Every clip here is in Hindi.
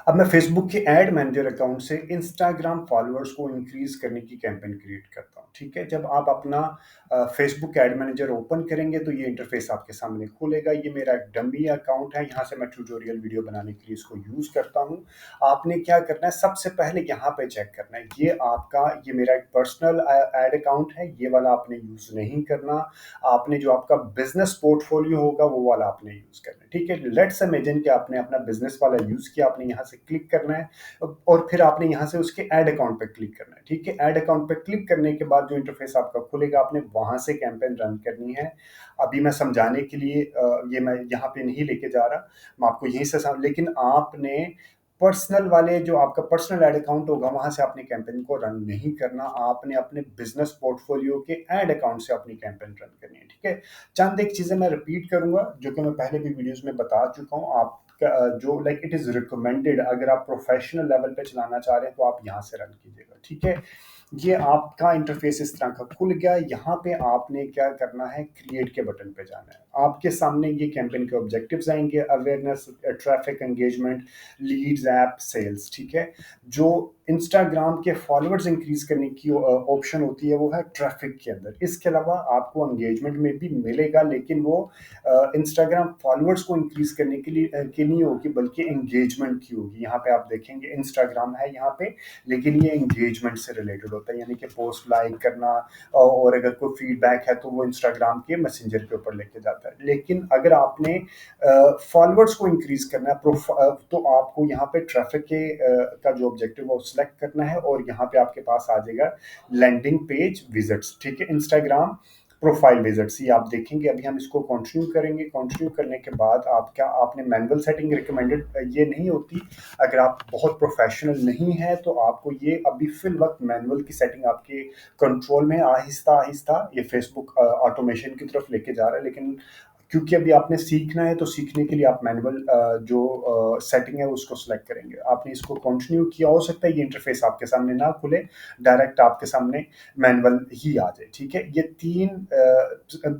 अब मैं फेसबुक के एड मैनेजर अकाउंट से इंस्टाग्राम फॉलोअर्स को इंक्रीज करने की कैंपेन क्रिएट करता हूँ। ठीक है, जब आप अपना फेसबुक एड मैनेजर ओपन करेंगे तो ये इंटरफेस आपके सामने खुलेगा। ये मेरा एक डमी अकाउंट है, यहाँ से मैं ट्यूटोरियल वीडियो बनाने के लिए इसको यूज करता हूँ। आपने क्या करना है, सबसे पहले यहाँ पे चेक करना है, ये मेरा एक पर्सनल एड अकाउंट है, ये वाला आपने यूज नहीं करना। आपने जो आपका बिजनेस पोर्टफोलियो होगा वो वाला आपने यूज करना है। ठीक है, लेट्स इमेजिन कि आपने अपना बिजनेस वाला यूज किया, आपने यहाँ से क्लिक करना है और फिर आपने यहाँ से उसके ऐड अकाउंट पे क्लिक करना है। ठीक है, ऐड अकाउंट पे क्लिक करने के बाद जो इंटरफेस आपका खुलेगा, आपने वहां से कैंपेन रन करनी है। अभी मैं समझाने के लिए ये मैं यहाँ पे नहीं लेके जा रहा, मैं आपको यहीं से लेकिन आपने पर्सनल वाले जो आपका पर्सनल एड अकाउंट होगा वहां से आपने कैंपेन को रन नहीं करना। आपने अपने बिजनेस पोर्टफोलियो के एड अकाउंट से अपनी कैंपेन रन करनी है। ठीक है, चंद एक चीजें मैं रिपीट करूंगा जो कि मैं पहले भी वीडियोस में बता चुका हूँ। आप जो लाइक इट इज रिकमेंडेड, अगर आप प्रोफेशनल लेवल पे चलाना चाह रहे हैं तो आप यहाँ से रन कीजिएगा। ठीक है, ये आपका इंटरफेस इस तरह का खुल गया। यहाँ पे आपने क्या करना है, क्रिएट के बटन पे जाना है। आपके सामने ये कैंपेन के ऑब्जेक्टिव्स आएंगे, awareness, traffic, engagement, leads, app, sales. ठीक है, जो इंस्टाग्राम के फॉलोअर्स इंक्रीज करने की ऑप्शन होती है वो है ट्रैफिक के अंदर। इसके अलावा आपको एंगेजमेंट में भी मिलेगा, लेकिन वो इंस्टाग्राम फॉलोअर्स को इंक्रीज करने के लिए की नहीं होगी, बल्कि एंगेजमेंट की होगी। यहाँ पे आप देखेंगे इंस्टाग्राम है यहाँ पे, लेकिन ये एंगेजमेंट से रिलेटेड होता है, यानी कि पोस्ट लाइक करना, और अगर कोई फीडबैक है तो वो इंस्टाग्राम के मैसेंजर के ऊपर लेके जाता है। लेकिन अगर आपने फॉलोअर्स को इंक्रीज करना है तो आपको यहाँ पे ट्रैफिक के का जो ऑब्जेक्टिव है वो सिलेक्ट करना है, और यहाँ पे आपके पास आ जाएगा लैंडिंग पेज विजिट्स। ठीक है, इंस्टाग्राम प्रोफाइल विजिट्स, ये आप देखेंगे। अभी हम इसको कंटिन्यू करेंगे। कंटिन्यू करने के बाद आपने मैनुअल सेटिंग रिकमेंडेड ये नहीं होती। अगर आप बहुत प्रोफेशनल नहीं है तो आपको ये अभी फिल वक्त मैनुअल की सेटिंग आपके कंट्रोल में आहिस्ता आहिस्ता ये फेसबुक ऑटोमेशन की तरफ लेके जा रहा है। लेकिन क्योंकि अभी आपने सीखना है तो सीखने के लिए आप मैनुअल जो सेटिंग है उसको सिलेक्ट करेंगे। आपने इसको कंटिन्यू किया, हो सकता है ये इंटरफेस आपके सामने ना खुले, डायरेक्ट आपके सामने मैनुअल ही आ जाए। ठीक है, ये तीन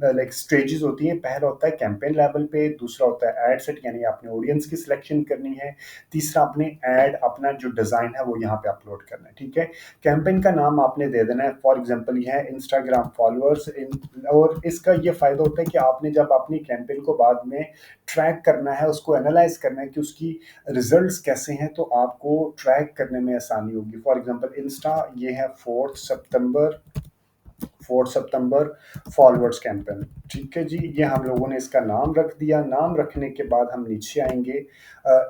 लाइक स्टेजेस होती हैं। पहला होता है कैंपेन लेवल पे, दूसरा होता है एड सेट, यानी आपने ऑडियंस की सिलेक्शन करनी है, तीसरा आपने एड अपना जो डिजाइन है वो यहाँ पे अपलोड करना है। ठीक है, कैंपेन का नाम आपने दे देना है, फॉर एग्जांपल ये है इंस्टाग्राम फॉलोअर्स। और इसका ये फायदा होता है कि आपने जब अपनी कैंपेन को बाद में ट्रैक करना है, उसको एनालाइज करना है कि उसकी रिजल्ट्स कैसे हैं, तो आपको ट्रैक करने में आसानी होगी। फॉर एग्जांपल इंस्टा, ये है 4 सितंबर फॉरवर्ड्स कैंपेन। ठीक है जी, ये हम लोगों ने इसका नाम रख दिया। नाम रखने के बाद हम नीचे आएंगे,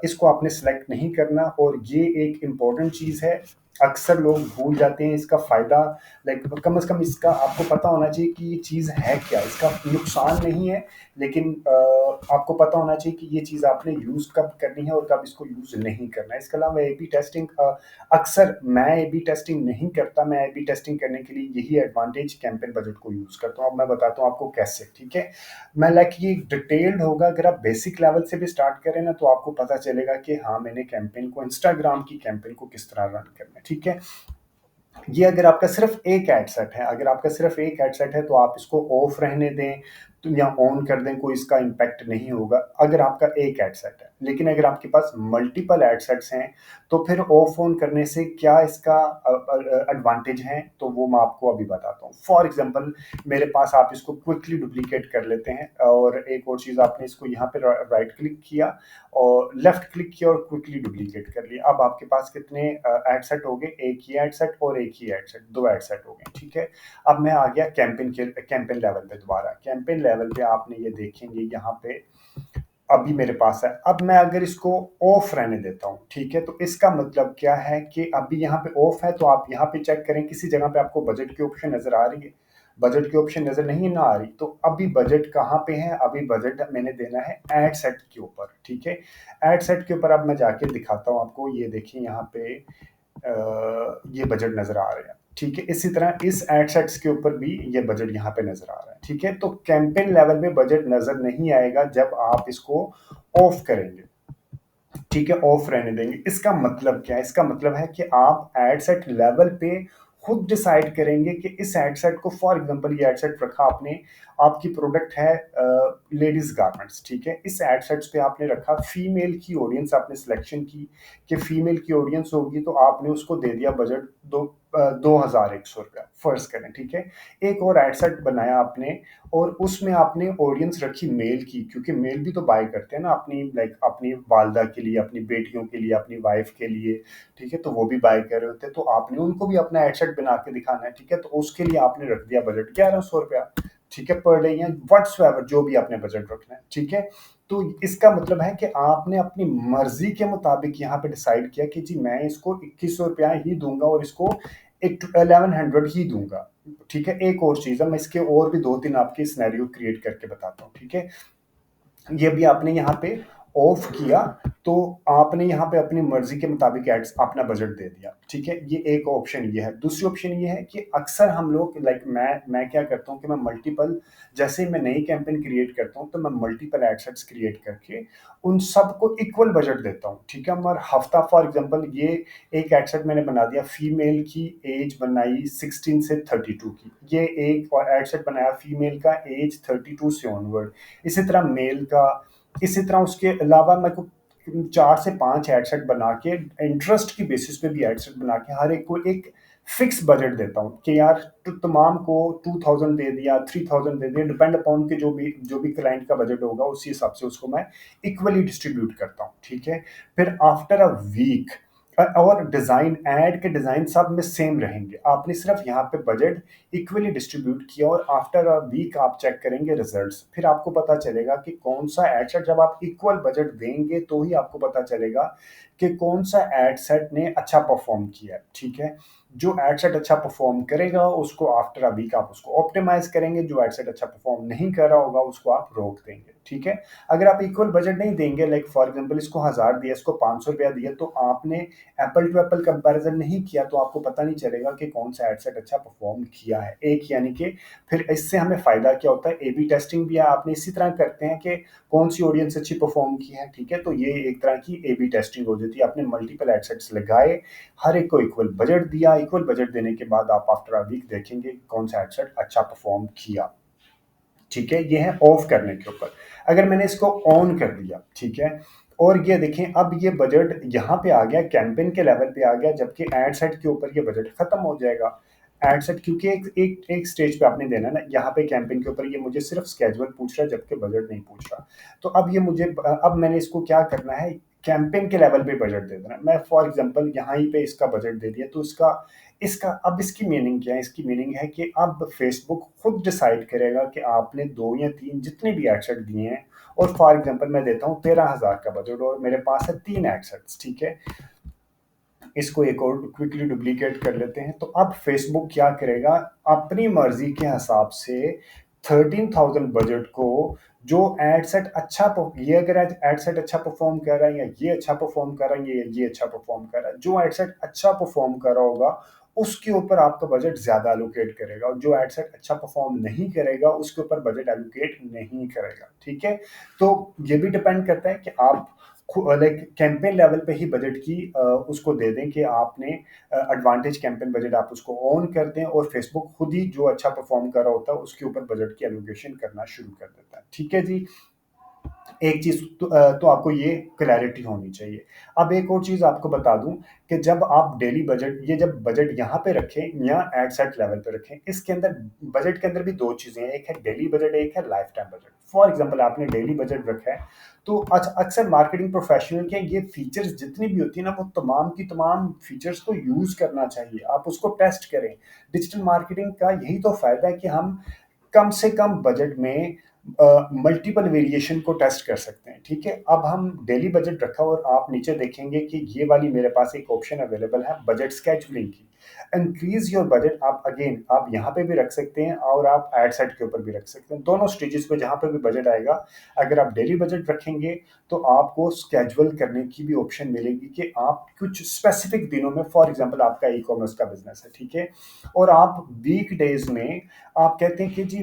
इसको आपने सेलेक्ट नहीं करना। और ये एक इम्पॉर्टेंट चीज़ है, अक्सर लोग भूल जाते हैं इसका फ़ायदा। लाइक कम से कम इसका आपको पता होना चाहिए कि ये चीज़ है क्या, इसका नुकसान नहीं है, लेकिन आपको पता होना चाहिए कि ये चीज़ आपने यूज़ कब करनी है और कब इसको यूज़ नहीं करना है। इसके अलावा ए बी टेस्टिंग, अक्सर मैं ए बी टेस्टिंग नहीं करता। मैं ए बी टेस्टिंग करने के लिए यही एडवांटेज कैंपेन बजट को यूज़ करता हूँ। अब मैं बताता हूँ आपको कैसे। ठीक है, मैं लाइक ये डिटेल्ड होगा। अगर आप बेसिक लेवल से भी स्टार्ट करें ना तो आपको पता चलेगा कि हाँ, मैंने कैंपेन को, इंस्टाग्राम की कैंपेन को किस तरह रन करना है। ठीक है, ये अगर आपका सिर्फ एक एड सेट है, अगर आपका सिर्फ एक एड सेट है तो आप इसको ऑफ रहने दें तो या ऑन कर दें, कोई इसका इम्पैक्ट नहीं होगा अगर आपका एक एड सेट है। लेकिन अगर आपके पास मल्टीपल एड सेट्स हैं तो फिर ऑफ ऑन करने से क्या इसका एडवांटेज है, तो वो मैं आपको अभी बताता हूँ। फॉर एग्जांपल मेरे पास, आप इसको क्विकली डुप्लीकेट कर लेते हैं, और एक और चीज़, आपने इसको यहाँ पे राइट क्लिक किया और लेफ्ट क्लिक किया और क्विकली डुप्लीकेट कर लिया। अब आपके पास कितने एड सेट हो गए, एक ही एड सेट और एक ही एड सेट, दो एड सेट हो गए। ठीक है, अब मैं आ गया कैंपेन लेवल पे। दोबारा कैंपेन लेवल पे आपने ये देखेंगे यहाँ पे अभी मेरे पास है। अब मैं अगर इसको ऑफ रहने देता हूँ, ठीक है, तो इसका मतलब क्या है कि अभी यहाँ पे ऑफ है। तो आप यहाँ पे चेक करें, किसी जगह पे आपको बजट की ऑप्शन नजर आ रही है? बजट की ऑप्शन नजर नहीं ना आ रही। तो अभी बजट कहाँ पे है? अभी बजट मैंने देना है एड सेट के ऊपर। ठीक है, एड सेट के ऊपर अब मैं जाके दिखाता हूँ आपको। ये देखिए यहाँ पे ये बजट नजर आ रहे हैं। ठीक है, इसी तरह इस एड सेट्स के ऊपर भी ये बजट यहाँ पे नजर आ रहा है। ठीक है, तो कैंपेन लेवल में बजट नजर नहीं आएगा जब आप इसको ऑफ करेंगे। ठीक है, ऑफ रहने देंगे। इसका मतलब क्या है? इसका मतलब है कि आप एड सेट लेवल पे खुद डिसाइड करेंगे कि इस एड सेट को, फॉर एग्जांपल ये एड सेट रखा आपने, आपकी प्रोडक्ट है लेडीज गारमेंट्स, ठीक है, इस एड सेट्स पे आपने रखा फीमेल की ऑडियंस, आपने सिलेक्शन की कि फीमेल की ऑडियंस होगी, तो आपने उसको दे दिया बजट 2,100 रुपया फर्ज करें, ठीक है। एक और एड सेट बनाया आपने और उसमें आपने ऑडियंस रखी मेल की, क्योंकि मेल भी तो बाय करते हैं ना अपनी, लाइक अपनी वालदा के लिए, अपनी बेटियों के लिए, अपनी वाइफ के लिए, ठीक है, तो वो भी बाय कर रहे होते हैं, तो आपने उनको भी अपना एड सेट बना के दिखाना है, ठीक है, तो उसके लिए आपने रख दिया बजट 1,100 रुपया, ठीक है, पर डे या व्हाट्सएवर जो भी आपने बजट रखना है, ठीक है। तो इसका मतलब है कि आपने अपनी मर्जी के मुताबिक यहाँ पे डिसाइड किया कि जी मैं इसको 2,100 रुपया ही दूंगा और इसको 1,100 ही दूंगा, ठीक है। एक और चीज है, मैं इसके और भी 2-3 आपके सिनेरियो क्रिएट करके बताता हूँ, ठीक है। ये भी आपने यहाँ पे ऑफ किया, तो आपने यहाँ पे अपनी मर्जी के मुताबिक एड्स अपना बजट दे दिया, ठीक है। ये एक ऑप्शन ये है। दूसरी ऑप्शन ये है कि अक्सर हम लोग, लाइक मैं क्या करता हूँ कि मैं मल्टीपल, जैसे मैं नई कैंपेन क्रिएट करता हूँ तो मैं मल्टीपल एडसेट्स क्रिएट करके उन सबको इक्वल बजट देता हूँ, ठीक है। और हफ्ता, फॉर एग्जांपल ये एक एडसेट मैंने बना दिया, फीमेल की एज बनाई 16 से 32 की, ये एक और एडसेट बनाया फीमेल का एज 32 से ऑनवर्ड, इसी तरह मेल का, इसी तरह उसके अलावा मेरे को 4 से 5 एडसेट बना के, इंटरेस्ट की बेसिस पे भी एडसेट बना के हर एक को एक फिक्स बजट देता हूँ कि यार तो तमाम को 2,000 दे दिया, 3,000 दे दिया, डिपेंड अपॉन के जो भी क्लाइंट का बजट होगा उसी हिसाब से उसको मैं इक्वली डिस्ट्रीब्यूट करता हूँ, ठीक है। फिर आफ्टर अ वीक, और डिजाइन, ऐड के डिजाइन सब में सेम रहेंगे, आपने सिर्फ यहाँ पे बजट इक्वली डिस्ट्रीब्यूट किया, और आफ्टर अ वीक आप चेक करेंगे रिजल्ट्स, फिर आपको पता चलेगा कि कौन सा एड सेट, जब आप इक्वल बजट देंगे तो ही आपको पता चलेगा कि कौन सा एड सेट ने अच्छा परफॉर्म किया है, ठीक है। जो एड सेट अच्छा परफॉर्म करेगा उसको आफ्टर अ वीक आप उसको ऑप्टिमाइज करेंगे, जो एड सेट अच्छा परफॉर्म नहीं कर रहा होगा उसको आप रोक देंगे, ठीक है। अगर आप इक्वल बजट नहीं देंगे, लाइक फॉर एग्जांपल इसको 1,000 दिया, इसको 500 रुपया दिया, तो आपने एप्पल टू एप्पल कंपैरिजन नहीं किया, तो आपको पता नहीं चलेगा कि कौन सा एड सेट अच्छा परफॉर्म किया है, एक यानी कि फिर इससे हमें फायदा क्या होता है, ए बी टेस्टिंग भी आपने इसी तरह करते हैं कि कौन सी ऑडियंस अच्छी परफॉर्म की है, ठीक है। तो ये एक तरह की ए बी टेस्टिंग हो जाती है, आपने मल्टीपल एड सेट्स लगाए, हर एक को इक्वल बजट दिया, इक्वल बजट देने के बाद आप आफ्टर अ वीक देखेंगे कौन सा एड सेट अच्छा परफॉर्म किया, ठीक है। ये है ऑफ करने के ऊपर। अगर मैंने इसको ऑन कर दिया, ठीक है, और ये देखें अब ये बजट यहाँ पे आ गया, कैंपेन के लेवल पे आ गया, जबकि एड सेट के ऊपर ये बजट खत्म हो जाएगा। एड सेट क्योंकि एक स्टेज पे आपने देना ना, यहाँ पे कैंपेन के ऊपर ये मुझे सिर्फ स्केड्यूल पूछ रहा है जबकि बजट नहीं पूछ रहा, तो अब ये मुझे, अब मैंने इसको क्या करना है, कैंपेन के लेवल पे बजट दे देना। मैं फॉर एग्जांपल यहाँ ही पे इसका बजट दे दिया, तो इसका इसका अब इसकी मीनिंग क्या है, इसकी मीनिंग है कि अब फेसबुक खुद डिसाइड करेगा कि आपने 2 या 3 जितने भी एडसेट दिए हैं, और फॉर एग्जांपल मैं देता हूँ 13,000 का बजट और मेरे पास है 3 एडसेट्स, ठीक है। इसको एक और क्विकली डुप्लीकेट कर लेते हैं, तो अब फेसबुक क्या करेगा, अपनी मर्जी के हिसाब से 13,000 बजट को, जो एड सेट अच्छा ये अगर एड सेट अच्छा परफॉर्म कर रहा है, या ये अच्छा परफॉर्म कर रहा है, या ये अच्छा परफॉर्म कर रहा है, जो एड सेट अच्छा परफॉर्म कर रहा होगा उसके ऊपर आपका बजट ज्यादा एलोकेट करेगा, और जो एड सेट अच्छा परफॉर्म नहीं करेगा उसके ऊपर बजट एलोकेट नहीं करेगा, ठीक है। तो ये भी डिपेंड करता है कि आप लाइक कैंपेन लेवल पे ही बजट की उसको दे दें कि आपने एडवांटेज कैंपेन बजट आप उसको ऑन कर दें, और फेसबुक खुद ही जो अच्छा परफॉर्म कर रहा होता है उसके ऊपर बजट की एलोकेशन करना शुरू कर देता है, ठीक है जी। एक चीज तो आपको ये क्लैरिटी होनी चाहिए। अब एक और चीज आपको बता दूं कि जब आप डेली बजट, ये जब बजट यहाँ पे रखें या एड सेट लेवल पे रखें, इसके अंदर बजट के अंदर भी 2 चीजें हैं, एक है डेली बजट, एक है life time budget. For example आपने डेली बजट रखा है, तो अक्सर मार्केटिंग प्रोफेशनल के ये फीचर्स जितनी भी होती है ना, वो तमाम की तमाम फीचर्स को यूज करना चाहिए, आप उसको टेस्ट करें। डिजिटल मार्केटिंग का यही तो फायदा है कि हम कम से कम बजट में मल्टीपल वेरिएशन को टेस्ट कर सकते हैं, ठीक है। अब हम डेली बजट रखा और आप नीचे देखेंगे कि ये वाली मेरे पास एक ऑप्शन अवेलेबल है बजट स्केजुलिंग की, इंक्रीज योर बजट। आप अगेन आप यहाँ पे भी रख सकते हैं और आप एड सेट के ऊपर भी रख सकते हैं, दोनों स्टेजेस पे जहाँ पे भी बजट आएगा। अगर आप डेली बजट रखेंगे तो आपको स्केजुअल करने की भी ऑप्शन मिलेगी कि आप कुछ स्पेसिफिक दिनों में, फॉर एग्जांपल आपका ई कॉमर्स का बिजनेस है, ठीक है, और आप वीक डेज में आप कहते हैं कि जी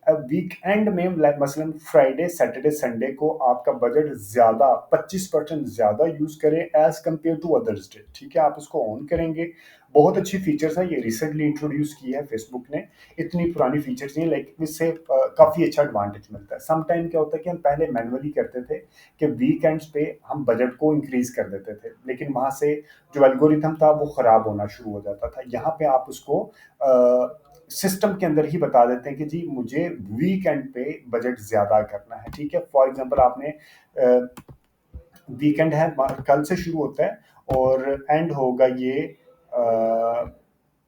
वीकेंड में, मसलन फ्राइडे सैटरडे संडे को आपका बजट ज्यादा 25% ज्यादा यूज करें as compare to others day, ठीक है। आप इसको ऑन करेंगे, बहुत अच्छी फीचर्स है, ये रिसेंटली इंट्रोड्यूस की है फेसबुक ने, इतनी पुरानी फीचर्स नहीं, लाइक इससे काफ़ी अच्छा एडवांटेज मिलता है। सम टाइम क्या होता है कि हम पहले मैनुअली करते थे कि वीकेंड्स पे हम बजट को इंक्रीज कर देते थे, लेकिन वहाँ से जो एल्गोरिथम था वो ख़राब होना शुरू हो जाता था। यहाँ पे आप उसको सिस्टम के अंदर ही बता देते हैं कि जी मुझे वीकेंड पे बजट ज़्यादा करना है, ठीक है। फॉर एग्जांपल आपने वीकेंड है, कल से शुरू होता है और एंड होगा ये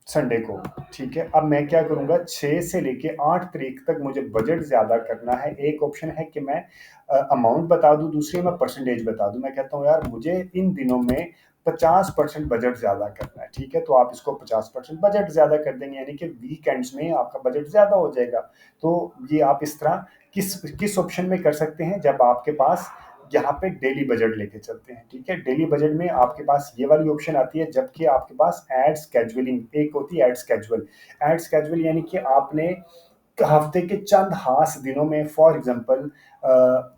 संडे को, ठीक है। अब मैं क्या करूँगा, 6 से लेके 8 तारीख तक मुझे बजट ज़्यादा करना है। एक ऑप्शन है कि मैं अमाउंट बता दूँ, दूसरी मैं परसेंटेज बता दूँ। मैं कहता हूँ यार मुझे इन दिनों में 50% बजट ज़्यादा करना है, ठीक है। तो आप इसको 50% बजट ज़्यादा कर देंगे, यानी कि वीकेंड्स में आपका बजट ज़्यादा हो जाएगा। तो ये आप इस तरह किस किस ऑप्शन में कर सकते हैं, जब आपके पास यहाँ पे डेली बजट लेके चलते हैं, ठीक है। डेली बजट में आपके पास ये वाली ऑप्शन आती है, जबकि आपके पास एड स्केजुअलिंग एक होती है, एड स्केजुअल यानी कि आपने हफ्ते के चंद खास दिनों में, फॉर एग्जांपल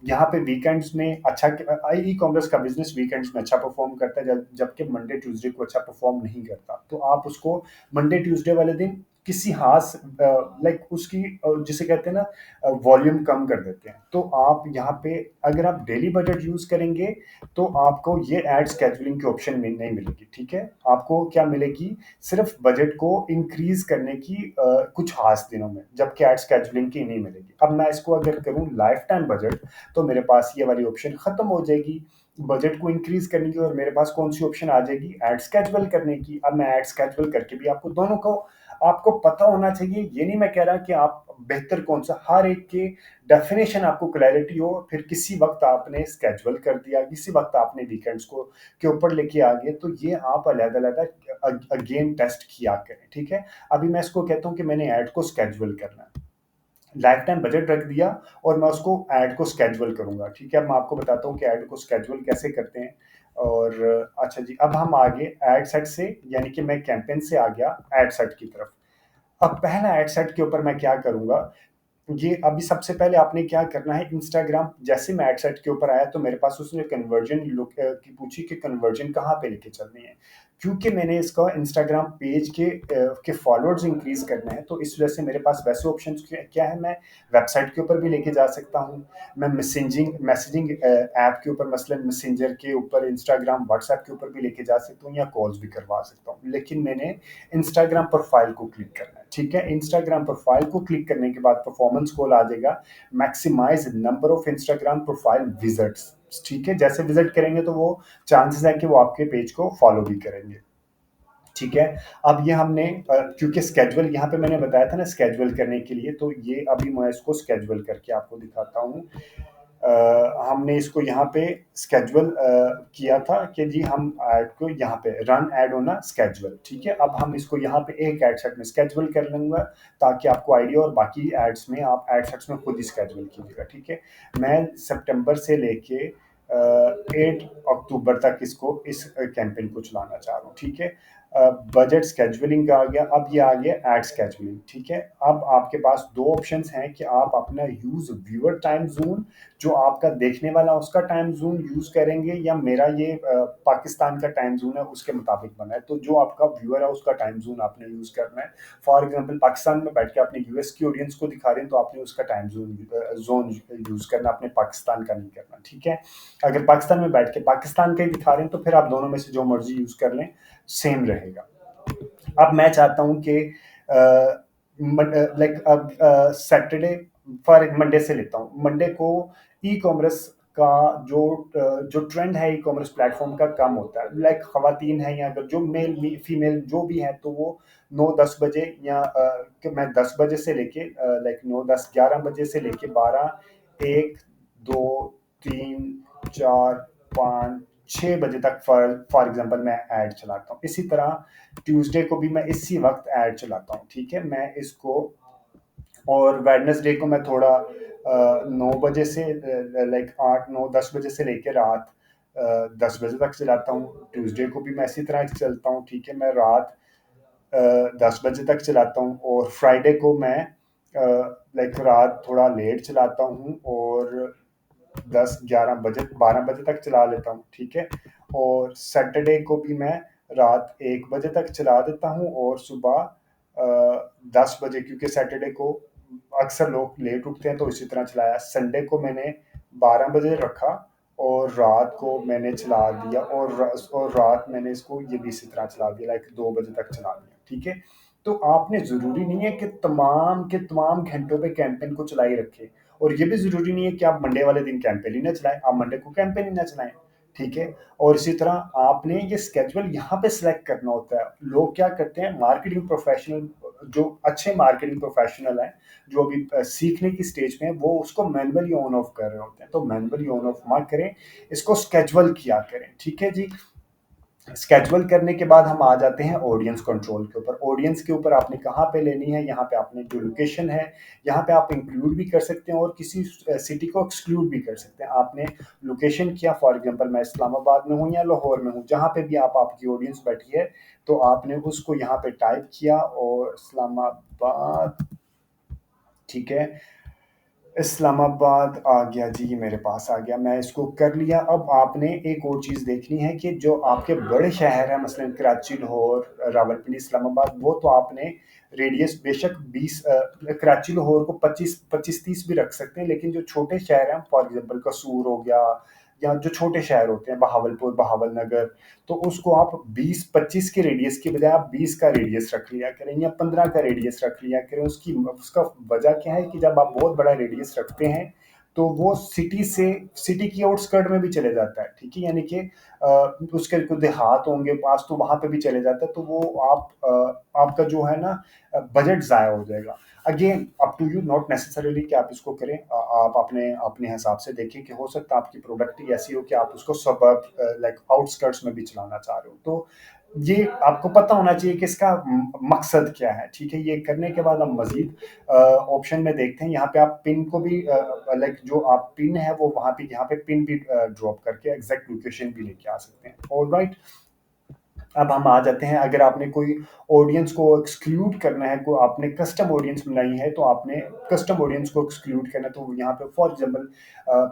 यहाँ पे वीकेंड्स में अच्छा, ई कॉमर्स का बिजनेस वीकेंड्स में अच्छा परफॉर्म करता है, जबकि मंडे ट्यूसडे को अच्छा परफॉर्म नहीं करता। तो आप उसको मंडे ट्यूसडे वाले दिन किसी खास लाइक उसकी जिसे कहते हैं ना वॉल्यूम कम कर देते हैं। तो आप यहाँ पे अगर आप डेली बजट यूज करेंगे तो आपको ये एड स्केजुअलिंग की ऑप्शन में नहीं मिलेगी, ठीक है। आपको क्या मिलेगी, सिर्फ बजट को इंक्रीज करने की कुछ खास दिनों में, जबकि एड स्केजुअलिंग की नहीं मिलेगी। अब मैं इसको अगर करूं लाइफ टाइम बजट, तो मेरे पास ये वाली ऑप्शन खत्म हो जाएगी बजट को इंक्रीज करने की, और मेरे पास कौन सी ऑप्शन आ जाएगी, एड स्केजुअल करने की। अब मैं एड स्केजुअल करके भी आपको दोनों को आपको पता होना चाहिए, ये नहीं मैं कह रहा कि आप बेहतर कौन सा, हर एक के डेफिनेशन आपको क्लैरिटी हो, फिर किसी वक्त आपने स्केजुअल कर दिया, किसी वक्त आपने वीकेंड्स को के ऊपर लेके आ गए, तो ये आप अलग-अलग अगेन टेस्ट किया करें, ठीक है। अभी मैं इसको कहता हूँ कि मैंने ऐड को स्केजुअल करना है, लाइफ टाइम बजट रख दिया और मैं उसको ऐड को स्केजुअल करूंगा, ठीक है। अब मैं आपको बताता हूँ कि ऐड को स्केजुअल कैसे करते हैं। और अच्छा जी, अब हम आगे ऐड सेट से, यानी कि मैं कैंपेन से आ गया ऐड सेट की तरफ। अब पहला ऐड सेट के ऊपर मैं क्या करूंगा, ये अभी सबसे पहले आपने क्या करना है, इंस्टाग्राम जैसे मैं एड सेट के ऊपर आया तो मेरे पास उसने कन्वर्जन लुक की पूछी कि कन्वर्जन कहाँ पे लेके चलनी है। क्योंकि मैंने इसका इंस्टाग्राम पेज के फॉलोअर्स इंक्रीज करने हैं, तो इस वजह से मेरे पास वैसे ऑप्शन क्या है, मैं वेबसाइट के ऊपर भी लेके जा सकता हूँ, मैं मैसेजिंग ऐप के ऊपर, मसलन मैसेंजर के ऊपर, इंस्टाग्राम व्हाट्सएप के ऊपर भी लेके जा सकता हूँ, या कॉल्स भी करवा सकता हूँ। लेकिन मैंने इंस्टाग्राम प्रोफाइल को क्लिक करना है, ठीक है। इंस्टाग्राम प्रोफाइल को क्लिक करने के बाद परफॉर्मेंस कॉल आ जाएगा, maximize number of Instagram profile visits, ठीक है। जैसे विजिट करेंगे तो वो चांसेस है कि वो आपके पेज को फॉलो भी करेंगे, ठीक है। अब ये हमने क्योंकि स्केजुअल यहाँ पे मैंने बताया था ना स्केजुअल करने के लिए, तो ये अभी मैं इसको स्केजुअल करके आपको दिखाता हूँ। हमने इसको यहाँ पे स्केजुअल किया था कि जी हम ऐड को यहाँ पे रन ऐड होना स्केजुअल, ठीक है। अब हम इसको यहाँ पे एक एड सेट में स्केजुअल कर लूंगा, ताकि आपको आइडिया, और बाकी एड्स में आप एड सेट्स में खुद ही स्केजुअल कीजिएगा, ठीक है। मैं सितंबर से लेके 8 अक्टूबर तक इसको इस कैंपेन को चलाना चाह रहा हूँ, ठीक है। बजट स्केजुअलिंग का आ गया, अब ये आ गया एड स्केजुअलिंग, ठीक है। अब आपके पास दो ऑप्शंस हैं कि आप अपना यूज व्यूअर टाइम जोन, जो आपका देखने वाला उसका टाइम जोन यूज करेंगे, या मेरा ये पाकिस्तान का टाइम जोन है उसके मुताबिक बना है। तो जो आपका व्यूअर है उसका टाइम जोन आपने यूज करना है। फॉर एग्जांपल पाकिस्तान में बैठ के अपने यूएस की ऑडियंस को दिखा रहे हैं, तो आपने उसका टाइम जोन यूज करना, अपने पाकिस्तान का नहीं करना, ठीक है। अगर पाकिस्तान में बैठ के पाकिस्तान का ही दिखा रहे हैं, तो फिर आप दोनों में से जो मर्जी यूज कर लें, सेम रहेगा। अब मैं चाहता हूं कि लाइक अब सैटरडे, फॉर मंडे से लेता हूं, मंडे को ई कॉमर्स का जो ट्रेंड है ई कॉमर्स प्लेटफॉर्म का कम होता है, लाइक खवातीन है, या अगर जो मेल फीमेल जो भी है, तो वो 9-10 बजे, या कि मैं 10 बजे से लेके लाइक 9-10-11 बजे से लेके 12-1-2-3-4-5-6 बजे तक फॉर एग्जांपल मैं ऐड चलाता हूँ। इसी तरह ट्यूसडे को भी मैं इसी वक्त ऐड चलाता हूँ, ठीक है। मैं इसको, और वेडनेसडे को मैं थोड़ा 9 बजे से लाइक 8-9-10 बजे से लेकर रात 10 बजे तक चलाता हूँ। ट्यूसडे को भी मैं इसी तरह चलता हूँ, ठीक है। मैं रात 10 बजे तक चलाता हूँ, और फ्राइडे को मैं लाइक रात थोड़ा लेट चलाता हूँ, और 10-11 बजे 12 बजे तक चला लेता हूँ, ठीक है। और सैटरडे को भी मैं रात 1 बजे तक चला देता हूँ और सुबह 10 बजे, क्योंकि सैटरडे को अक्सर लोग लेट उठते हैं तो इसी तरह चलाया। संडे को मैंने 12 बजे रखा और रात को मैंने चला दिया, और रात मैंने इसको ये भी इसी तरह चला दिया, लाइक 2 बजे तक चला दिया, ठीक है। तो आपने ज़रूरी नहीं है कि तमाम के तमाम घंटों पे कैंपेन को चला ही रखें, और ये भी ज़रूरी नहीं है कि आप मंडे वाले दिन कैंपेन ही ना चलाएं, आप मंडे को कैंपेन ही ना चलाएं, ठीक है। और इसी तरह आपने ये स्केड्यूल यहाँ पे सिलेक्ट करना होता है। लोग क्या करते हैं, मार्केटिंग प्रोफेशनल, जो अच्छे मार्केटिंग प्रोफेशनल हैं, जो अभी सीखने की स्टेज में है, वो उसको मैनुअली ऑन ऑफ कर रहे होते हैं। तो मैनुअली ऑन ऑफ मत करें, इसको स्केड्यूल किया करें, ठीक है जी। स्केड्यूल करने के बाद हम आ जाते हैं ऑडियंस कंट्रोल के ऊपर। ऑडियंस के ऊपर आपने कहाँ पे लेनी है, यहाँ पे आपने जो लोकेशन है, यहाँ पे आप इंक्लूड भी कर सकते हैं और किसी सिटी को एक्सक्लूड भी कर सकते हैं। आपने लोकेशन किया, फॉर एग्जांपल मैं इस्लामाबाद में हूँ या लाहौर में हूँ, जहाँ पे भी आपकी ऑडियंस बैठी है, तो आपने उसको यहाँ पे टाइप किया और इस्लामाबाद, ठीक है, इस्लामाबाद आ गया जी, ये मेरे पास आ गया, मैं इसको कर लिया। अब आपने एक और चीज़ देखनी है कि जो आपके बड़े शहर हैं, मसलन कराची, लाहौर, रावलपिंडी, इस्लामाबाद, वो तो आपने रेडियस बेशक 20, कराची लाहौर को 25-30 भी रख सकते हैं, लेकिन जो छोटे शहर हैं, फॉर एग्जांपल कसूर हो गया, या जो छोटे शहर होते हैं, बहावलपुर, बहावल नगर, तो उसको आप 20-25 के रेडियस की बजाय आप 20 का रेडियस रख लिया करें या 15 का रेडियस रख लिया करें। उसका वजह क्या है कि जब आप बहुत बड़ा रेडियस रखते हैं तो वो सिटी की आउटस्कर्ट में भी चले जाता है, ठीक है, यानी कि उसके कुछ देहात होंगे पास, तो वहां पे भी चले जाता है, तो वो आपका जो है ना बजट जाया हो जाएगा। Again up to you, not necessarily कि आप इसको करें, आप अपने अपने हिसाब से देखें कि हो सकता है आपकी प्रोडक्ट ही ऐसी हो कि आप उसको सबर्ब, लाइक आउटस्कर्ट्स में भी चलाना चाह रहे हो। तो ये आपको पता होना चाहिए कि इसका मकसद क्या है, ठीक है। ये करने के बाद हम मजीद ऑप्शन में देखते हैं, यहाँ पे आप पिन को भी, लाइक जो आप पिन है वो वहाँ पे, यहाँ पे पिन भी ड्रॉप करके एग्जैक्ट लोकेशन भी लेके आ सकते हैं। ऑलराइट, अब हम आ जाते हैं, अगर आपने कोई ऑडियंस को एक्सक्लूड करना है, कोई आपने कस्टम ऑडियंस बनाई है, तो आपने कस्टम ऑडियंस को एक्सक्लूड करना है, तो यहाँ पे फॉर एग्जांपल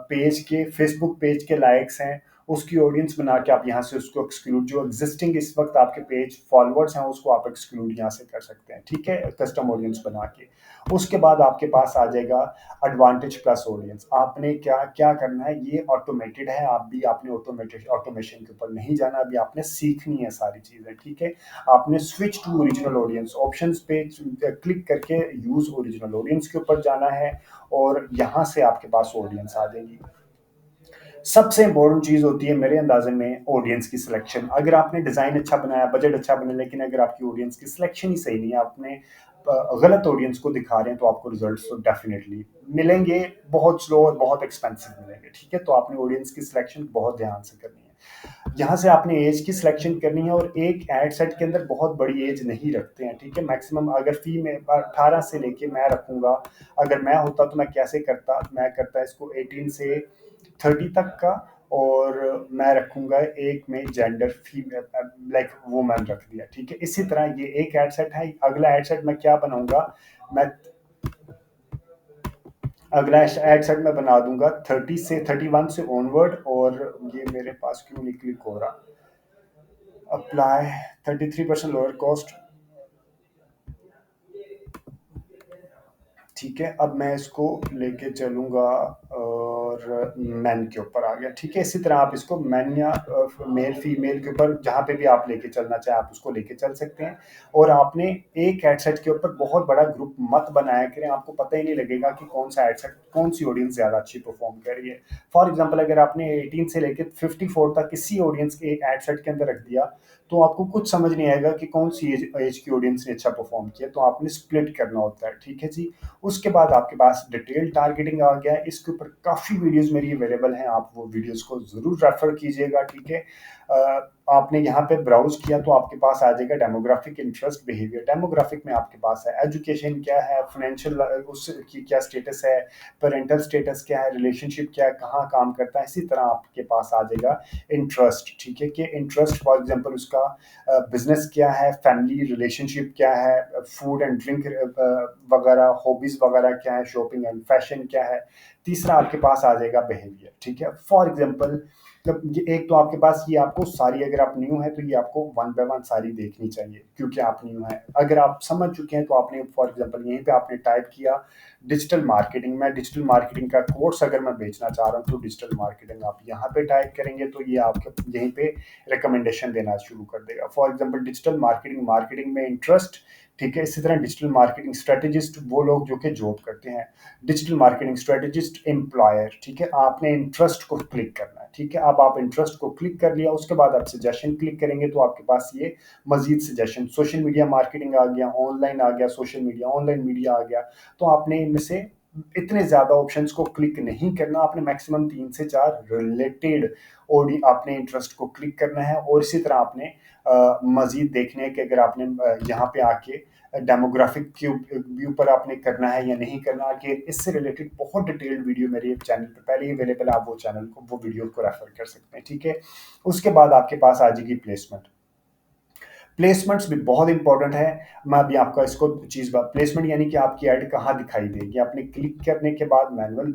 पेज के, फेसबुक पेज के लाइक्स हैं, उसकी ऑडियंस बना के आप यहाँ से उसको एक्सक्लूड, जो एग्जिस्टिंग इस वक्त आपके पेज फॉलोअर्स हैं उसको आप एक्सक्लूड यहाँ से कर सकते हैं, ठीक है, कस्टम ऑडियंस बना के। उसके बाद आपके पास आ जाएगा एडवांटेज प्लस ऑडियंस। आपने क्या क्या करना है, ये ऑटोमेटेड है, आप भी आपने ऑटोमेशन के ऊपर नहीं जाना, अभी आपने सीखनी है सारी चीजें, ठीक है। आपने switch to original audience options पे क्लिक करके यूज ओरिजिनल ऑडियंस के ऊपर जाना है, और यहाँ से आपके पास ऑडियंस आ जाएगी। सबसे इंपॉर्टेंट चीज होती है मेरे अंदाजे में ऑडियंस की सिलेक्शन। अगर आपने डिजाइन अच्छा बनाया, बजट अच्छा बना, लेकिन अगर आपकी ऑडियंस की सिलेक्शन ही सही नहीं है, आपने गलत ऑडियंस को दिखा रहे हैं, तो आपको रिजल्ट्स तो डेफिनेटली मिलेंगे, बहुत स्लो और बहुत एक्सपेंसिव मिलेंगे, ठीक है। तो आपने ऑडियंस की सिलेक्शन बहुत ध्यान से करनी है। यहाँ से आपने एज की सिलेक्शन करनी है, और एक एड सेट के अंदर बहुत बड़ी एज नहीं रखते हैं, ठीक है। मैक्सिमम अगर फी में 18 से लेके मैं रखूंगा, अगर मैं होता तो मैं कैसे करता, मैं करता इसको 18 से 30 तक का, और मैं रखूंगा एक में जेंडर फीमेल, लाइक वुमन रख दिया, ठीक है। इसी तरह ये एक एड सेट है। अगला एड सेट मैं क्या बनाऊंगा, मैं अगला एड सेट मैं बना दूंगा 30 से 31 से ऑनवर्ड, और ये मेरे पास क्यों नहीं क्लिक हो रहा, अप्लाई 33% लोअर कॉस्ट, ठीक है। अब मैं इसको लेके चलूंगा और मैन के ऊपर आ गया, ठीक है। इसी तरह आप इसको मैन या मेल फीमेल के ऊपर जहाँ पे भी आप लेके चलना चाहे आप उसको लेके चल सकते हैं। और आपने एक एडसेट के ऊपर बहुत बड़ा ग्रुप मत बनाया करें, आपको पता ही नहीं लगेगा कि कौन सा एडसेट, कौन सी ऑडियंस ज़्यादा अच्छी परफॉर्म कर रही है। फॉर एग्जाम्पल, अगर आपने 18 से लेकर 54 तक किसी ऑडियंस के एक एडसेट के अंदर रख दिया, तो आपको कुछ समझ नहीं आएगा कि कौन सी एज की ऑडियंस ने अच्छा परफॉर्म किया, तो आपने स्प्लिट करना होता है, ठीक है जी। उसके बाद आपके पास डिटेल टारगेटिंग आ गया है, इसके ऊपर काफ़ी वीडियोस मेरी अवेलेबल हैं, आप वो वीडियोस को ज़रूर रेफर कीजिएगा, ठीक है। आपने यहाँ पे ब्राउज किया तो आपके पास आ जाएगा डेमोग्राफिक, इंटरेस्ट, बिहेवियर। डेमोग्राफिक में आपके पास है एजुकेशन क्या है, फाइनेंशियल उसकी क्या स्टेटस है, पेरेंटल स्टेटस क्या है, रिलेशनशिप क्या है, कहाँ काम करता है। इसी तरह आपके पास आ जाएगा इंटरेस्ट, ठीक है, कि इंटरेस्ट फॉर एग्जांपल उसका बिजनेस क्या है, फैमिली रिलेशनशिप क्या है, फूड एंड ड्रिंक वगैरह, हॉबीज वगैरह क्या है, शॉपिंग एंड फैशन क्या है। तीसरा आपके पास आ जाएगा बिहेवियर, ठीक है। फॉर एग्जांपल एक तो आपके पास ये आपको सारी, अगर आप न्यू है तो ये आपको वन बाय वन सारी देखनी चाहिए क्योंकि आप न्यू है। अगर आप समझ चुके हैं तो आपने फॉर एग्जांपल यहीं पे आपने टाइप किया डिजिटल मार्केटिंग, मैं डिजिटल मार्केटिंग का कोर्स अगर मैं बेचना चाह रहा हूँ तो डिजिटल मार्केटिंग आप यहाँ पे टाइप करेंगे तो ये आपके यहीं पे रिकमेंडेशन देना शुरू कर देगा। For example digital marketing, marketing में इंटरेस्ट, ठीक है। इसी तरह डिजिटल मार्केटिंग स्ट्रेटेजिस्ट वो लोग जो कि जॉब करते हैं, डिजिटल मार्केटिंग स्ट्रेटेजिस्ट एम्प्लॉयर, ठीक है। आपने इंटरेस्ट को क्लिक करना है, ठीक है। अब आप इंटरेस्ट को क्लिक कर लिया, उसके बाद आप सजेशन क्लिक करेंगे तो आपके पास ये मजीद सजेशन, सोशल मीडिया मार्केटिंग आ गया, ऑनलाइन आ गया, सोशल मीडिया ऑनलाइन मीडिया आ गया। तो आपने इनमें से इतने ज्यादा ऑप्शंस को क्लिक नहीं करना, आपने मैक्सिमम 3 से 4 रिलेटेड ओडी आपने इंटरेस्ट को क्लिक करना है। और इसी तरह आपने मजीद देखने हैं कि अगर आपने यहाँ पे आके डेमोग्राफिक के ऊपर आपने करना है या नहीं करना, कि इससे रिलेटेड बहुत डिटेल्ड वीडियो मेरे चैनल पे पहले ही अवेलेबल है, आप वो चैनल को वो वीडियो को रेफर कर सकते हैं, ठीक है। उसके बाद आपके पास आ जाएगी प्लेसमेंट। प्लेसमेंट्स भी बहुत इंपॉर्टेंट है। मैं अभी आपका इसको चीज बात, प्लेसमेंट यानी कि आपकी ऐड कहाँ दिखाई देगी। आपने क्लिक करने के बाद मैनुअल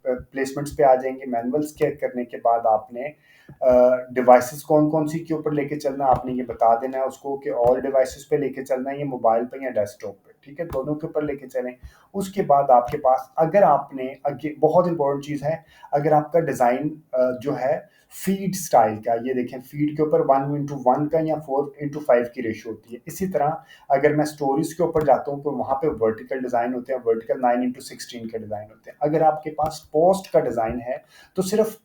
प्लेसमेंट्स पे आ जाएंगे। मैनुअल्स के करने के बाद आपने डिवाइसेस कौन कौन सी के ऊपर लेके चलना, आपने ये बता देना है उसको कि ऑल डिवाइसेस पे लेके चलना है, ये मोबाइल पे या डेस्कटॉप पे, ठीक है, दोनों के ऊपर लेके चलें। उसके बाद आपके पास अगर आपने बहुत इंपॉर्टेंट चीज है, अगर आपका डिजाइन जो है फीड स्टाइल का, ये देखें फीड के ऊपर 1:1 का या 4:5 की रेशियो होती है। इसी तरह अगर मैं स्टोरीज के ऊपर जाता हूँ तो वहां पे वर्टिकल डिजाइन होते हैं, वर्टिकल 9:16 के डिजाइन होते हैं। अगर आपके पास पोस्ट का डिजाइन है तो सिर्फ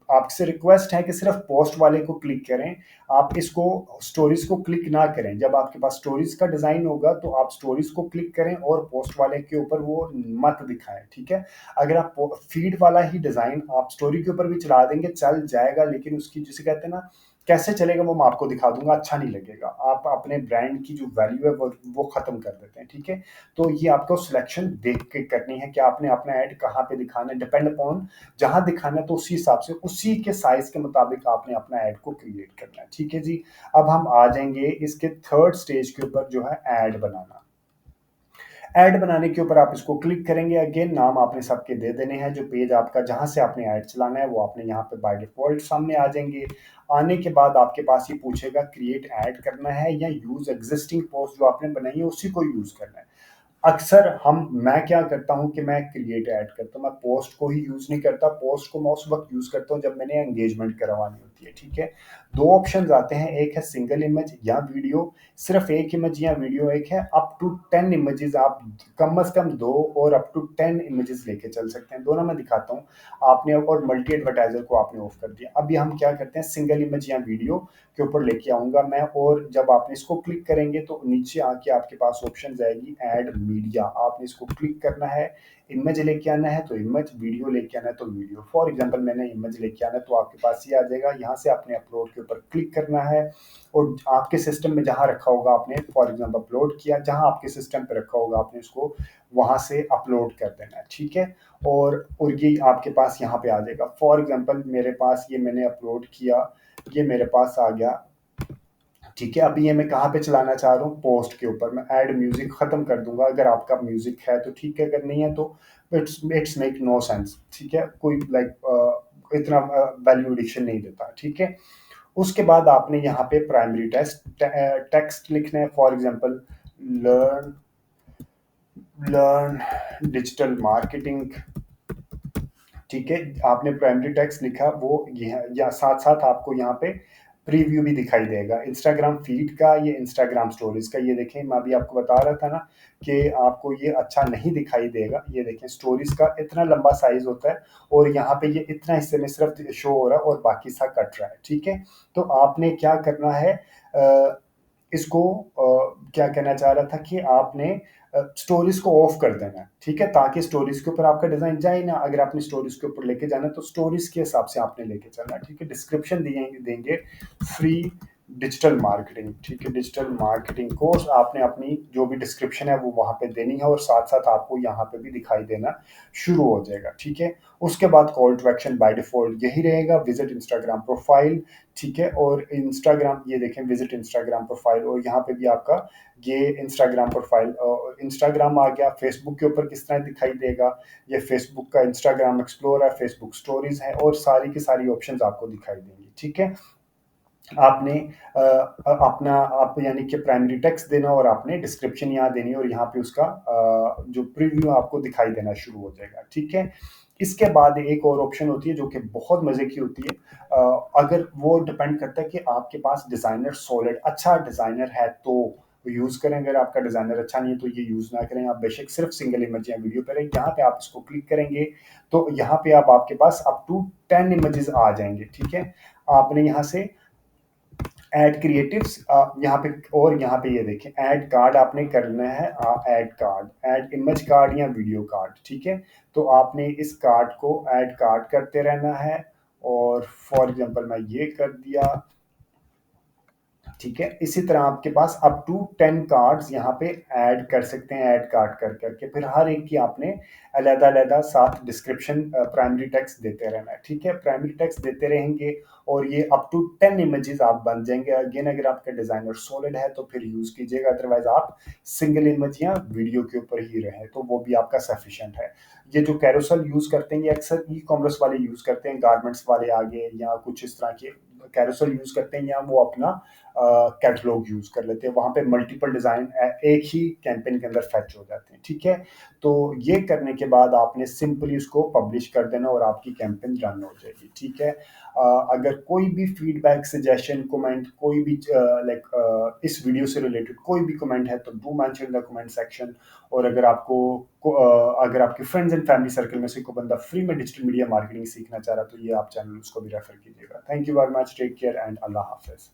आपसे रिक्वेस्ट है कि सिर्फ पोस्ट वाले को क्लिक करें, आप इसको स्टोरीज को क्लिक ना करें। जब आपके पास स्टोरीज का डिजाइन होगा तो आप स्टोरीज को क्लिक करें और पोस्ट वाले के ऊपर वो मत दिखाएं, ठीक है। अगर आप फीड वाला ही डिजाइन आप स्टोरी के ऊपर भी चला देंगे चल जाएगा, लेकिन उसकी जिसे कहते हैं ना कैसे चलेगा वो मैं आपको दिखा दूंगा, अच्छा नहीं लगेगा। आप अपने ब्रांड की जो वैल्यू है वो खत्म कर देते हैं, ठीक है। तो ये आपको सिलेक्शन देख के करनी है कि आपने अपना ऐड कहाँ पे दिखाना है, डिपेंड अपॉन जहां दिखाना है तो उसी हिसाब से उसी के साइज के मुताबिक आपने अपना ऐड को क्रिएट करना है, ठीक है जी। अब हम आ जाएंगे इसके थर्ड स्टेज के ऊपर जो है ऐड बनाना। ऐड बनाने के ऊपर आप इसको क्लिक करेंगे, अगेन नाम आपने सबके दे देने हैं, जो पेज आपका जहां से आपने ऐड चलाना है वो आपने यहाँ पे बाय डिफॉल्ट सामने आ जाएंगे। आने के बाद आपके पास ये पूछेगा क्रिएट ऐड करना है या यूज एग्जिस्टिंग पोस्ट जो आपने बनाई है उसी को यूज करना है। अक्सर मैं क्या करता हूं कि मैं क्रिएट ऐड करता हूं, मैं पोस्ट को ही यूज नहीं करता। पोस्ट को मैं उस वक्त यूज करता हूं जब मैंने एंगेजमेंट करवानी होती है, ठीक है। दो ऑप्शन आते हैं, एक है सिंगल इमेज या वीडियो, सिर्फ एक इमेज या वीडियो, एक है अप टू 10 इमेजेस, आप कम से कम 2 और अप टू 10 इमेजेस लेके चल सकते हैं। दोनों मैं दिखाता हूँ आपने, और मल्टी एडवर्टाइजर को आपने ऑफ कर दिया। अभी हम क्या करते हैं, सिंगल इमेज या वीडियो के ऊपर लेके आऊंगा मैं, और जब आपने इसको क्लिक करेंगे तो नीचे आके आपके पास ऑप्शन आएगी ऐड मीडिया, आपने इसको क्लिक करना है। इमेज लेके आना है तो इमेज, वीडियो लेके आना है तो वीडियो। फॉर एग्जांपल मैंने इमेज लेके आना है तो आपके पास ये आ जाएगा, यहाँ से आपने अपलोड के ऊपर क्लिक करना है और आपके सिस्टम में जहाँ रखा होगा आपने फॉर एग्जांपल अपलोड किया, जहाँ आपके सिस्टम पे रखा होगा आपने इसको वहां से अपलोड कर देना है, ठीक है। और ये आपके पास यहाँ पे आ जाएगा। फॉर एग्जांपल मेरे पास ये मैंने अपलोड किया, ये मेरे पास आ गया, ठीक है। अभी ये मैं कहाँ पे चलाना चाह रहा हूँ, पोस्ट के ऊपर। मैं ऐड म्यूजिक खत्म कर दूंगा, अगर आपका म्यूजिक है तो ठीक है, अगर नहीं है तो इट्स मेक नो सेंस, ठीक है। कोई लाइक इतना वैल्यू एडिशन नहीं देता, ठीक है। उसके बाद आपने यहाँ पे प्राइमरी टेक्स्ट लिखना है, for example learn learn digital marketing, ठीक है। आपने प्राइमरी टेक्स्ट लिखा, वो या साथ साथ आपको यहाँ पे प्रीव्यू भी दिखाई देगा इंस्टाग्राम फीड का, ये इंस्टाग्राम स्टोरीज का। ये देखें मैं अभी आपको बता रहा था ना कि आपको ये अच्छा नहीं दिखाई देगा। ये देखें स्टोरीज का इतना लंबा साइज होता है और यहाँ पे ये इतना हिस्से में सिर्फ शो हो रहा है और बाकी सा कट रहा है, ठीक है। तो आपने क्या करना है, इसको क्या कहना चाह रहा था कि आपने स्टोरीज को ऑफ कर देना है, ठीक है, ताकि स्टोरीज के ऊपर आपका डिजाइन जाए ना। अगर आपने स्टोरीज के ऊपर लेके जाना है तो स्टोरीज के हिसाब से आपने लेके चलना है, ठीक है। डिस्क्रिप्शन देंगे फ्री डिजिटल मार्केटिंग, ठीक है? डिजिटल मार्केटिंग कोर्स आपने अपनी जो भी डिस्क्रिप्शन है वो वहाँ पे देनी है और साथ-साथ आपको यहाँ पे भी दिखाई देना शुरू हो जाएगा, ठीक है? उसके बाद call to action by default यही रहेगा, विज़िट इंस्टाग्राम प्रोफ़ाइल, ठीक है? और इंस्टाग्राम ये देखें विज़िट इंस्टाग्राम प्रोफ़ाइल और यहाँ पे भी आपका ये इंस्टाग्राम प्रोफ़ाइल इंस्टाग्राम आ गया, फ़ेसबुक के ऊपर किस तरह दिखाई देगा, ये फ़ेसबुक का इंस्टाग्राम एक्सप्लोर है, फ़ेसबुक स्टोरीज़ है और सारी की सारी ऑप्शंस आपको दिखाई देंगी, ठीक है? आपने अपना आप यानी कि प्राइमरी टेक्स्ट देना और आपने डिस्क्रिप्शन यहाँ देनी है और यहाँ पे उसका जो प्रीव्यू आपको दिखाई देना शुरू हो जाएगा, ठीक है? इसके बाद एक और ऑप्शन होती है जो कि बहुत मज़े की होती है। अगर वो डिपेंड करता है कि आपके पास डिज़ाइनर सॉलिड अच्छा डिज़ाइनर है तो यूज़ करें, अगर आपका डिज़ाइनर अच्छा नहीं है तो ये यूज़ ना करें, आप बेशक सिर्फ सिंगल इमेज या वीडियो पे रहें। यहाँ पे आप इसको क्लिक करेंगे तो यहाँ पे आप आपके पास अप टू 10 इमेजेस आ जाएँगे, ठीक है? आपने यहाँ से ऐड क्रिएटिव्स यहाँ पे और यहाँ पे ये देखें ऐड कार्ड आपने करना है add card add image card या वीडियो कार्ड, ठीक है? तो आपने इस कार्ड को ऐड कार्ड करते रहना है और फॉर एग्जांपल मैं ये कर दिया, ठीक है? इसी तरह आपके पास अप टू 10 कार्ड्स यहाँ पे ऐड कर सकते हैं, ऐड कार्ड कर करके फिर हर एक की आपने अलग-अलग साथ डिस्क्रिप्शन प्राइमरी टेक्स्ट देते रहना है, ठीक है? प्राइमरी टेक्स्ट देते रहेंगे और ये अप टू 10 इमेजेस आप बन जाएँगे। अगेन अगर आपका डिज़ाइनर सॉलिड है तो फिर यूज़ कीजिएगा, अदरवाइज़ आप सिंगल इमेज या वीडियो के ऊपर ही रहें, तो वो भी आपका सफिशिएंट है। ये जो कैरोसेल यूज़ करते हैं, ये अक्सर ई-कॉमर्स वाले यूज़ करते हैं, गारमेंट्स वाले आ गए या कुछ इस तरह के कैरोसेल यूज़ करते हैं या वो अपना कैटलॉग यूज़ कर लेते हैं, वहाँ पे मल्टीपल डिज़ाइन एक ही कैंपेन के अंदर फैच हो जाते हैं, ठीक है? तो ये करने के बाद आपने सिंपली उसको पब्लिश कर देना और आपकी कैंपेन रन हो जाएगी, ठीक है? अगर कोई भी फीडबैक, सजेशन, कमेंट कोई भी इस वीडियो से रिलेटेड कोई भी कमेंट है तो do mention in the comment section और अगर आपके फ्रेंड्स एंड फैमिली सर्कल में से कोई बंदा फ्री में डिजिटल मीडिया मार्केटिंग सीखना चाह रहा है तो ये आप चैनल उसको भी रेफर कीजिएगा। Thank you very much, take care and अल्लाह हाफ़िज़।